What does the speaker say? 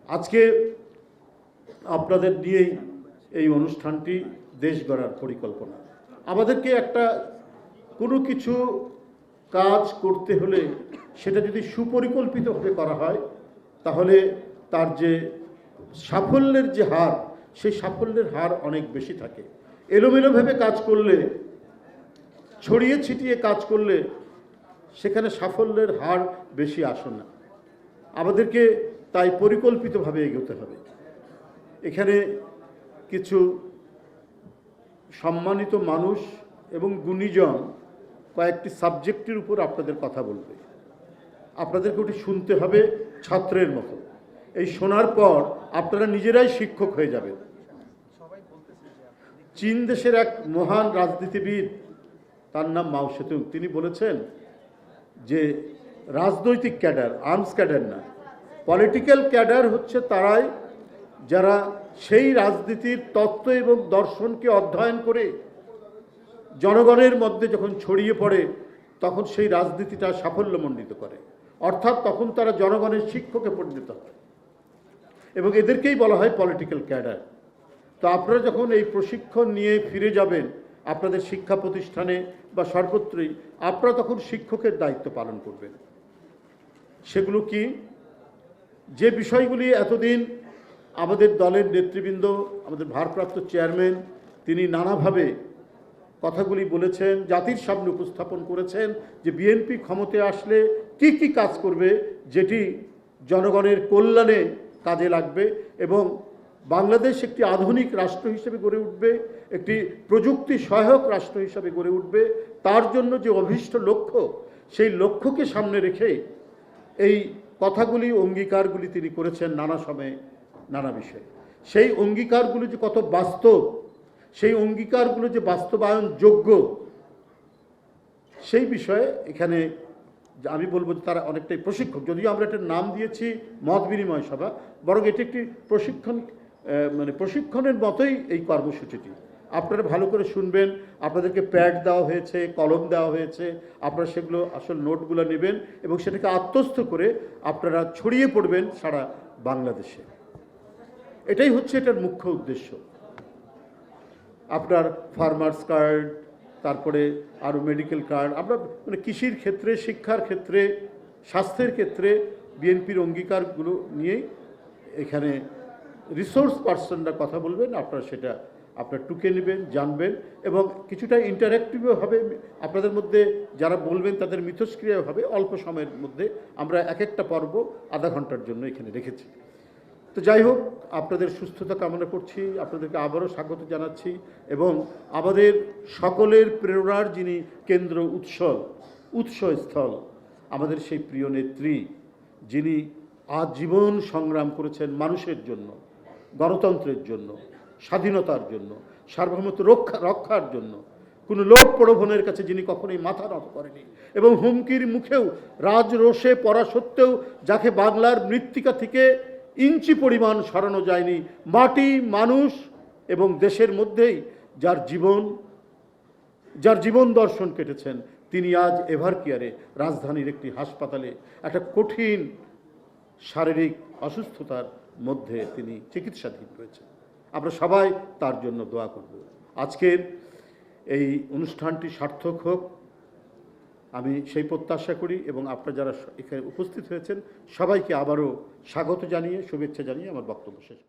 আজকে আপনাদের নিয়েই এই অনুষ্ঠানটি দেশ গড়ার পরিকল্পনা। আমাদেরকে একটা কোনো কিছু কাজ করতে হলে সেটা যদি সুপরিকল্পিতভাবে করা হয় তাহলে তার যে সাফল্যের যে হার, সেই সাফল্যের হার অনেক বেশি থাকে। এলোমেলোভাবে কাজ করলে, ছড়িয়ে ছিটিয়ে কাজ করলে সেখানে সাফল্যের হার বেশি আসে না। আমাদেরকে তাই পরিকল্পিতভাবে এগোতে হবে। এখানে কিছু সম্মানিত মানুষ এবং গুণীজন কয়েকটি সাবজেক্টের উপর আপনাদের কথা বলবে। আপনাদেরকে ওটি শুনতে হবে ছাত্রের মতো। এই শোনার পর আপনারা নিজেরাই শিক্ষক হয়ে যাবেন। চীন দেশের এক মহান রাজনীতিবিদ, তার নাম মাও সেতুং, তিনি বলেছেন যে রাজনৈতিক ক্যাডার, আর্মস ক্যাডার না, পলিটিক্যাল ক্যাডার হচ্ছে তারাই যারা সেই রাজনীতির তত্ত্ব এবং দর্শনকে অধ্যয়ন করে জনগণের মধ্যে যখন ছড়িয়ে পড়ে তখন সেই রাজনীতিটা সাফল্যমণ্ডিত করে, অর্থাৎ তখন তারা জনগণের শিক্ষকে পরিণত হয় এবং এদেরকেই বলা হয় পলিটিক্যাল ক্যাডার। তো আপনারা যখন এই প্রশিক্ষণ নিয়ে ফিরে যাবেন আপনাদের শিক্ষা প্রতিষ্ঠানে বা সর্বত্রই, আপনারা তখন শিক্ষকের দায়িত্ব পালন করবেন। সেগুলো কি? যে বিষয়গুলি এতদিন আমাদের দলের নেতৃবৃন্দ, আমাদের ভারপ্রাপ্ত চেয়ারম্যান, তিনি নানাভাবে কথাগুলি বলেছেন, জাতির সামনে উপস্থাপন করেছেন যে বিএনপি ক্ষমতায় আসলে কি কি কাজ করবে যেটি জনগণের কল্যাণে কাজে লাগবে এবং বাংলাদেশ একটি আধুনিক রাষ্ট্র হিসেবে গড়ে উঠবে, একটি প্রযুক্তি সহায়ক রাষ্ট্র হিসেবে গড়ে উঠবে। তার জন্য যে অভীষ্ট লক্ষ্য, সেই লক্ষ্যকে সামনে রেখে এই কথাগুলি, অঙ্গীকারগুলি তিনি করেছেন নানা সময়ে নানা বিষয়ে। সেই অঙ্গীকারগুলো যে কত বাস্তব, সেই অঙ্গীকারগুলো যে বাস্তবায়ন যোগ্য, সেই বিষয়ে এখানে আমি বলবো যে তারা অনেকটাই প্রশিক্ষক। যদিও আমরা এটার নাম দিয়েছি মত বিনিময় সভা, বরং এটি একটি প্রশিক্ষণের মতোই এই কর্মসূচিটি। আপনারা ভালো করে শুনবেন। আপনাদেরকে প্যাড দেওয়া হয়েছে, কলম দেওয়া হয়েছে, আপনারা সেগুলো আসল নোটগুলো নেবেন এবং সেটাকে আত্মস্থ করে আপনারা ছড়িয়ে পড়বেন সারা বাংলাদেশে। এটাই হচ্ছে এটার মুখ্য উদ্দেশ্য। আপনার ফার্মার্স কার্ড, তারপরে আরও মেডিকেল কার্ড, আমরা কৃষির ক্ষেত্রে, শিক্ষার ক্ষেত্রে, স্বাস্থ্যের ক্ষেত্রে বিএনপির অঙ্গীকারগুলো নিয়েই এখানে রিসোর্স পার্সনরা কথা বলবেন। আপনারা সেটা আপনারা টুকে নেবেন, জানবেন এবং কিছুটা ইন্টারেক্টিভও হবে। আপনাদের মধ্যে যারা বলবেন তাদের মিথস্ক্রিয়াও হবে। অল্প সময়ের মধ্যে আমরা এক একটা পর্ব আধা ঘন্টার জন্য এখানে রেখেছি। তো যাই হোক, আপনাদের সুস্থতা কামনা করছি, আপনাদেরকে আবারও স্বাগত জানাচ্ছি এবং আমাদের সকলের প্রেরণার যিনি কেন্দ্র, উৎসস্থল, আমাদের সেই প্রিয় নেত্রী, যিনি আজীবন সংগ্রাম করেছেন মানুষের জন্য, গণতন্ত্রের জন্য, স্বাধীনতার জন্য, সার্বভৌমত্ব রক্ষার জন্য, কোনো লোক প্রলোভনের কাছে যিনি কখনোই মাথা নত করেনি এবং হুমকির মুখেও রাজরোষে পড়া সত্ত্বেও যাকে বাংলার মৃত্তিকা থেকে ইঞ্চি পরিমাণ সরানো যায়নি, মাটি, মানুষ এবং দেশের মধ্যেই যার জীবন দর্শন কেটেছেন, তিনি আজ এভারকেয়ারে, রাজধানীর একটি হাসপাতালে একটা কঠিন শারীরিক অসুস্থতার মধ্যে তিনি চিকিৎসাধীন রয়েছেন। আমরা সবাই তার জন্য দোয়া করব। আজকের এই অনুষ্ঠানটি সার্থক হোক, আমি সেই প্রত্যাশা করি এবং আপনারা যারা এখানে উপস্থিত হয়েছেন সবাইকে আবারও স্বাগত জানিয়ে, শুভেচ্ছা জানিয়ে আমার বক্তব্য শেষ।